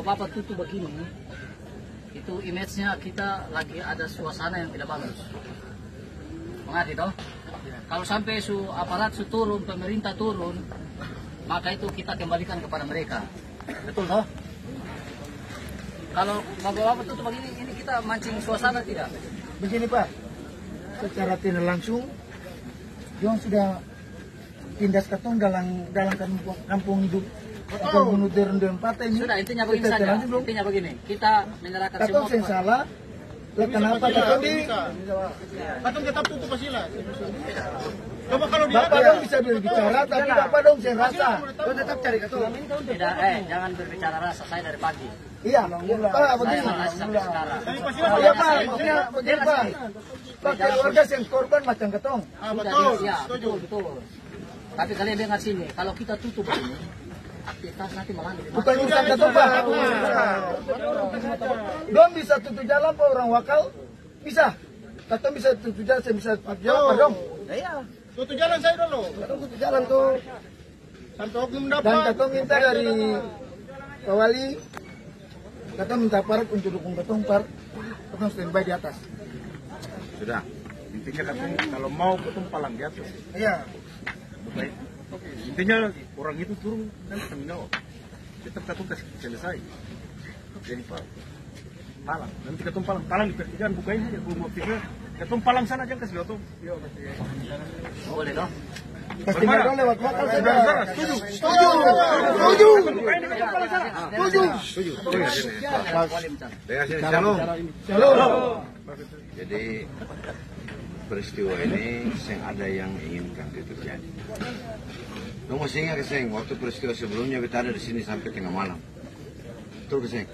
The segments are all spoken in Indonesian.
Bapak tutup begini, itu image-nya kita lagi ada suasana yang tidak bagus. Mengerti toh? Kalau sampai aparat turun, pemerintah turun, maka itu kita kembalikan kepada mereka. Betul toh? Kalau bapak-bapak tutup begini, ini kita mancing suasana tidak? Begini Pak, secara tidak langsung, John sudah tindas katong dalam kampung hidup atau bunuh derem partai ini. Sudah, intinya begini saja. Intinya begini, kita menyerahkan semua. Katong salah. Kenapa katong di? Katong kita tutup pasila. Coba kalau dia Bapak dong bisa berbicara, tapi Bapak dong saya rasa. Kau tetap cari katong. Tidak, jangan berbicara rasa, saya dari pagi. Iya, Pak, begini. Sampai sekarang. Iya Pak, begini Pak. Pak, keluarga yang korban macam katong. Betul. Ya, betul. Tapi kalian dengar sini, kalau kita tutup ini, aktivitas nanti malah Bukan urusan katong Pak. Dong bisa tutup jalan Pak, orang wakal bisa. Katong bisa tutup jalan, saya bisa tutup jalan Pak dong. Iya. Tutup jalan saya dulu. Katong tutup jalan tuh. Sampai oknum Dan dapat. katong minta dari Pak Wali, katong minta aparat untuk dukung katong Pak. Katong standby di atas. Sudah, intinya katanya kalau mau ketemu palang di atas. Iya. Baik. Intinya orang itu turun dan tanggung jawab. Tetap ketemu kasih selesai. Jadi palang. Nanti ketemu palang di pertigaan bukain aja. Kalau mau pikir ketemu palang sana aja kasih otong. boleh toh? Pasti mereka lewat wakal saja. Setuju. Shalom. Jadi peristiwa ini ada yang inginkan itu terjadi. Lu masih ingat Keseng, waktu peristiwa sebelumnya kita ada di sini sampai tengah malam. Betul Keseng?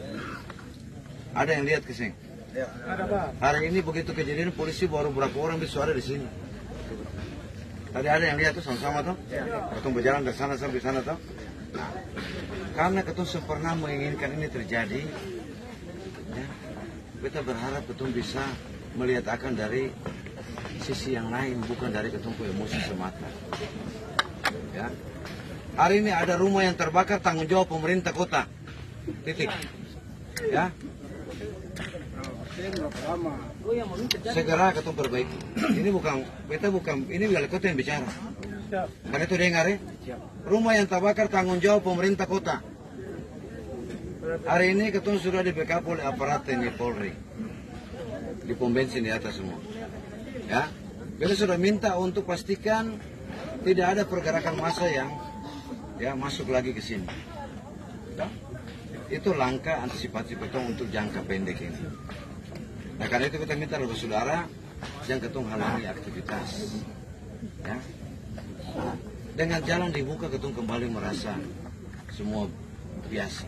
Ada yang lihat Keseng? Ya, ada Pak. Hari ini begitu kejadian polisi baru berapa orang bisa ada di sini. Tadi ada yang lihat tuh sama-sama tuh? Ketemu berjalan dari sana sampai sana tuh? Nah, karena ketemu pernah menginginkan ini terjadi, ya, kita berharap ketemu bisa melihat akan dari sisi yang lain, bukan dari ketemu emosi semata. Ya. Hari ini ada rumah yang terbakar, tanggung jawab pemerintah kota. Titik. Ya. Segera ketemu perbaiki. Ini ini wali kota yang bicara. Karena itu dengar ya. Rumah yang terbakar tanggung jawab pemerintah kota. Hari ini ketemu sudah di backup oleh aparat TNI Polri. Di pom bensin di atas semua. Ya. Kita sudah minta untuk pastikan tidak ada pergerakan massa yang masuk lagi ke sini. Itu langkah antisipasi petong untuk jangka pendek ini. Nah karena itu kita minta kepada saudara jangan ketong halangi aktivitas. Ya. Dengan jalan dibuka ketong kembali merasa semua biasa.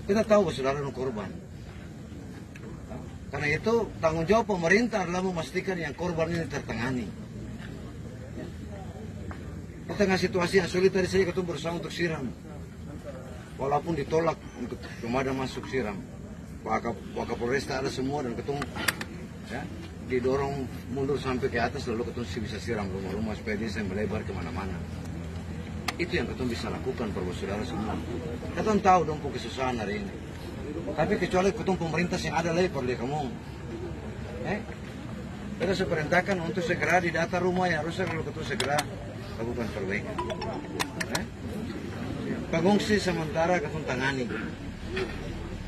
Kita tahu bahwa saudara korban. Karena itu tanggung jawab pemerintah adalah memastikan yang korban ini tertangani. Di tengah situasi yang sulit tadi saya ketemu berusaha untuk siram. Walaupun ditolak untuk pemadam masuk siram. Wakapolresta ada semua dan ketemu ya, didorong mundur sampai ke atas lalu ketemu bisa siram rumah-rumah supaya dia melebar kemana-mana. Itu yang ketemu bisa lakukan para saudara semua. Ketemu tahu dong kesusahan hari ini. Tapi kecuali ketemu pemerintah yang ada lagi perlu kamu. Kita saya perintahkan untuk segera didata rumah yang rusak lalu ketemu segera lakukan perbaikan. Pengungsi sementara ketemu tangani.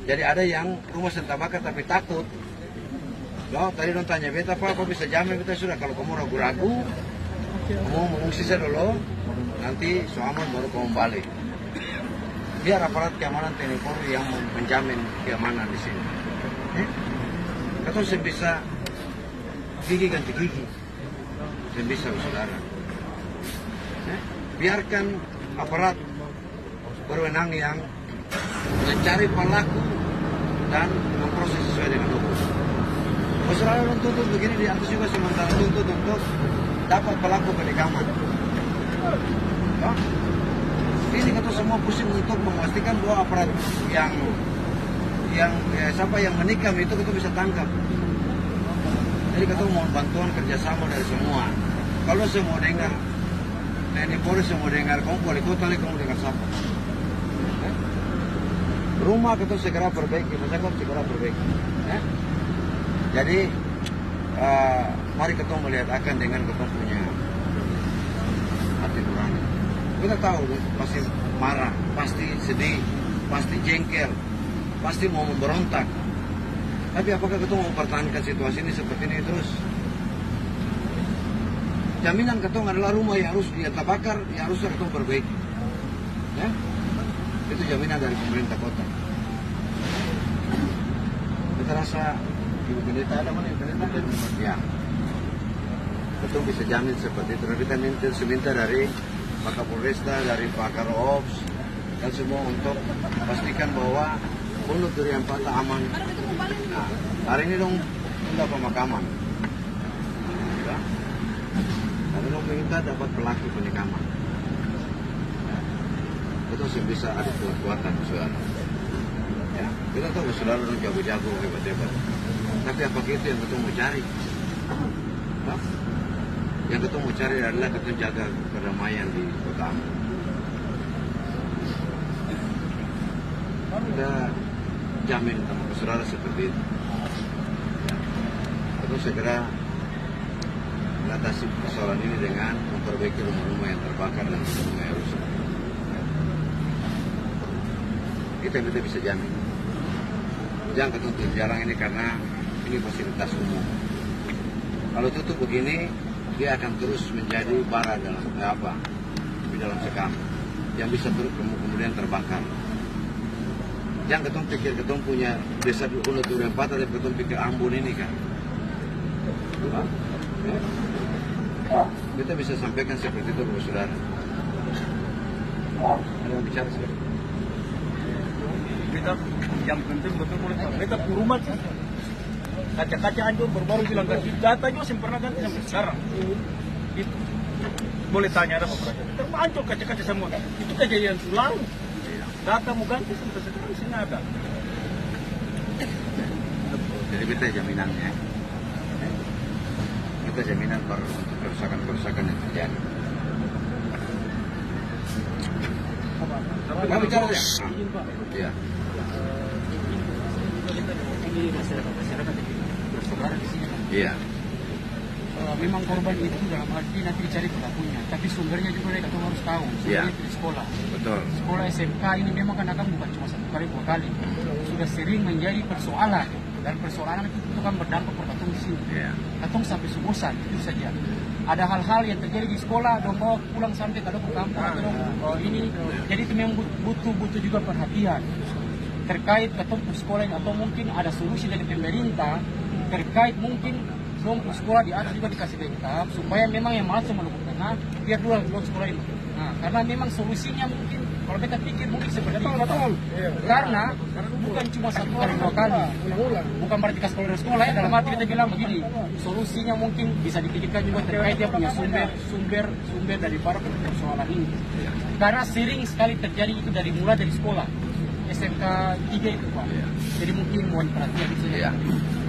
Jadi ada yang rumah terbakar tapi takut. Loh, tadi dong tanya beta apa bisa jamin beta sudah kalau kamu ragu-ragu, kamu mengungsi saja dulu, nanti soaman baru kamu balik. Biar aparat keamanan TNI Polri yang menjamin keamanan di sini. Atau saya bisa gigi ganti gigi, saya bisa saudara. Biarkan aparat berwenang yang mencari pelaku dan memproses sesuai dengan hukum. Masyarakat tuntut begini di atas juga sementara tuntut untuk dapat pelaku penikaman. Ini kita semua pusing untuk memastikan bahwa aparat yang siapa yang menikam itu kita bisa tangkap. Jadi kita mohon bantuan kerjasama dari semua. Kalau saya mau dengar TNI Polri, saya mau dengar kamu wali kota, kamu dengar siapa? rumah kita segera perbaiki, masyarakat segera perbaiki. Ya? Jadi mari kita melihat akan dengan kita punya hati nurani. Kita tahu pasti marah, pasti sedih, pasti jengkel, pasti mau memberontak. Tapi apakah kita mau mempertahankan situasi ini seperti ini terus? Jaminan ketong adalah rumah yang harus dia terbakar, yang harus ketong perbaiki. Ya? Itu jaminan dari pemerintah kota. Kita rasa Ibu Pendeta ada mana Ibu Pendeta? Ya. Ketong bisa jamin seperti itu. Kita minta dari Pak Kapolresta, dari Pak Karops, dan semua untuk pastikan bahwa Pondok Durian Patah aman. Nah, hari ini dong kita pemakaman. Ya. Tapi dong minta dapat pelaku penikaman. Itu bisa ada kekuatan saudara. Ya, kita tahu saudara dong jago-jago hebat-hebat. Tapi apakah itu yang kita mau cari? Nah, yang kita mau cari adalah kita jaga kedamaian di kota Ambon. Kita jamin sama saudara seperti itu. Kita segera mengatasi persoalan ini dengan memperbaiki rumah-rumah yang terbakar dan rumah yang rusak. Itu yang kita bisa jamin. Jangan ketutup jarang ini karena ini fasilitas umum. Kalau tutup begini, dia akan terus menjadi bara dalam di dalam sekam yang bisa terus kemudian terbakar. Jangan ketong pikir ketong punya desa Pondok Durian Patah, tapi ketong pikir Ambon ini kan. Kita bisa sampaikan seperti itu kepada saudara. Ada yang bicara seperti itu. Kita yang penting betul-betul kita ke rumah sih. Kaca-kaca hancur baru bilang ganti data juga sempurna ganti sampai sekarang. Itu boleh tanya ada apa? Terpancul kaca-kaca semua. Itu kejadian lalu. Data mau ganti sampai sekarang sih nggak ada. Jadi kita jaminannya. Kita jaminan untuk kerusakan-kerusakan yang terjadi. Kami bicara ya? Iya. Ini masyarakat bersaudara di sini. Iya. Memang korban itu dalam arti nanti dicari pelakunya, tapi sumbernya juga kita harus tahu. Sumbernya itu di sekolah. Betul. Sekolah SMK ini memang kan bukan cuma 1 kali 2 kali, sudah sering menjadi persoalan, dan persoalan itu kan berdampak pada katong di sini. Katong sampai bosan itu saja. Ada hal-hal yang terjadi di sekolah, dong bawa pulang sampai kalau ke kampung atau ini, jadi itu memang butuh juga perhatian terkait ketemu sekolah ini, atau mungkin ada solusi dari pemerintah terkait mungkin dong sekolah di atas juga dikasih backup supaya memang yang masuk Maluku Tengah biar dua sekolah ini. Nah, karena memang solusinya mungkin kalau kita pikir mungkin seperti itu. Karena bukan cuma 1 kali 2 kali. Bukan berarti ke sekolah ya, dalam arti kita bilang begini, solusinya mungkin bisa dipikirkan juga terkait dia punya sumber dari para persoalan ini. Karena sering sekali terjadi itu mulai dari sekolah. SMK 3 itu Pak. Jadi mungkin mohon perhatian di sini.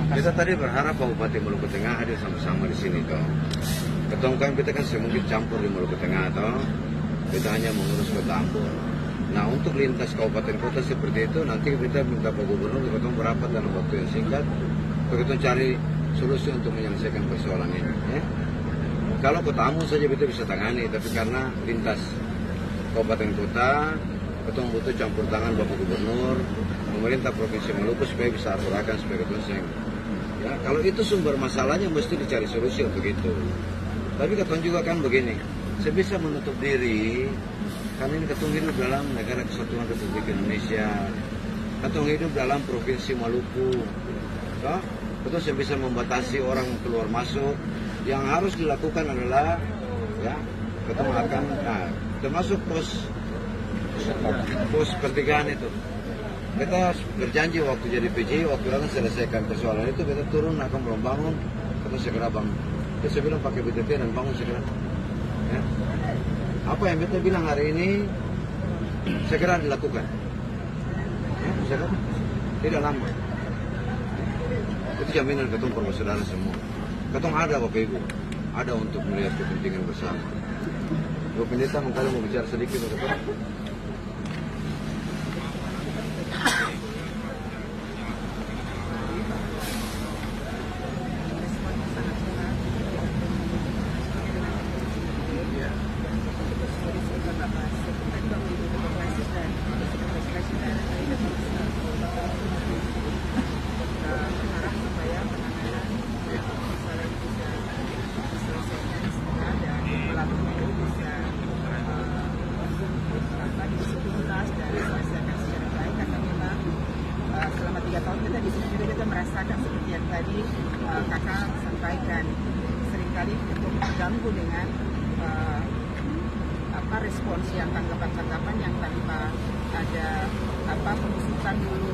Kita tadi berharap Bupati Maluku Tengah hadir sama-sama di sini toh. Ketongkan kita kan semungkin campur di Maluku Tengah toh. Kita hanya mengurus kota Ambon. Nah untuk lintas kabupaten kota seperti itu nanti kita minta Pak Gubernur kita berapat dalam waktu yang singkat. Kita cari solusi untuk menyelesaikan persoalan ini. Ya. Kalau kota Ambon saja kita bisa tangani, tapi karena lintas kabupaten kota, kita butuh campur tangan Bapak Gubernur, pemerintah Provinsi Maluku supaya bisa aturakan supaya kita ya, kalau itu sumber masalahnya mesti dicari solusi untuk itu. Tapi ketong juga kan begini, sebisa menutup diri, karena ini ketong hidup dalam negara kesatuan Republik Indonesia, ketong hidup dalam Provinsi Maluku, ya, ketong sebisa membatasi orang keluar masuk. Yang harus dilakukan adalah, ya, ketong akan, termasuk pos pertigaan itu. Kita berjanji waktu jadi PJ, waktu akan selesaikan persoalan itu, kita turun akan membangun, kita segera bangun. Kita bilang pakai BTP dan bangun segera. Ya. Apa yang kita bilang hari ini segera dilakukan. Ya, segera. Tidak lama. Itu jaminan ketong saudara semua. Ketong ada Bapak Ibu, ada untuk melihat kepentingan bersama. Bapak Pendeta mungkin mau bicara sedikit Bapak. masyarakat seperti yang tadi kakak sampaikan, seringkali itu terganggu dengan respons yang tanggapan-tanggapan yang tanpa ada pengusutan dulu,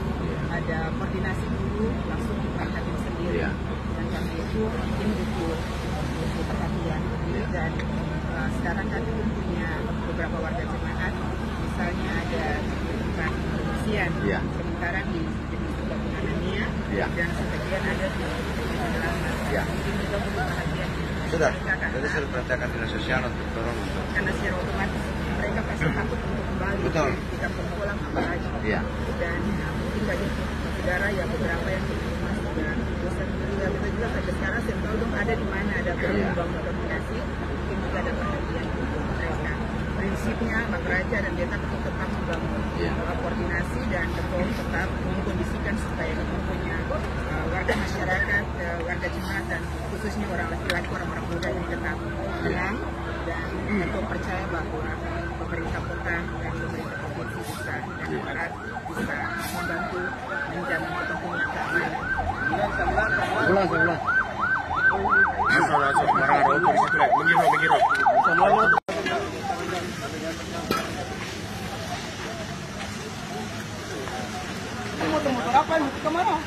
ada koordinasi dulu, langsung diangkatin sendiri. Dan karena itu mungkin butuh perhatian. Dan sekarang kami pun punya beberapa warga jemaat, misalnya ada bukan pengungsian, sementara di gabungan Ania, dan sebagian ada di pedalaman. Mungkin juga butuh perhatian. Sudah, jadi sudah perhatikan dinas sosial untuk dorong untuk. Karena secara otomatis mereka pasti takut untuk kembali. Betul. Kita pulang apalagi. Dan mungkin bagi saudara ya beberapa yang di rumah sudah bosan juga. Kita juga sampai sekarang saya tahu dong ada di mana ada bangun komunikasi, mungkin juga ada perhatian untuk mereka. Prinsipnya Mbak Raja dan Beta tetap membangun koordinasi dan tetap mengkondisikan supaya kita punya warga masyarakat, warga jemaat dan khususnya orang laki-laki, orang-orang muda yang tetap tenang dan untuk percaya bahwa pemerintah kota dan pemerintah provinsi bisa dan aparat bisa membantu menjamin kepentingan keamanan. Sebelah. Motor apa yang kemana?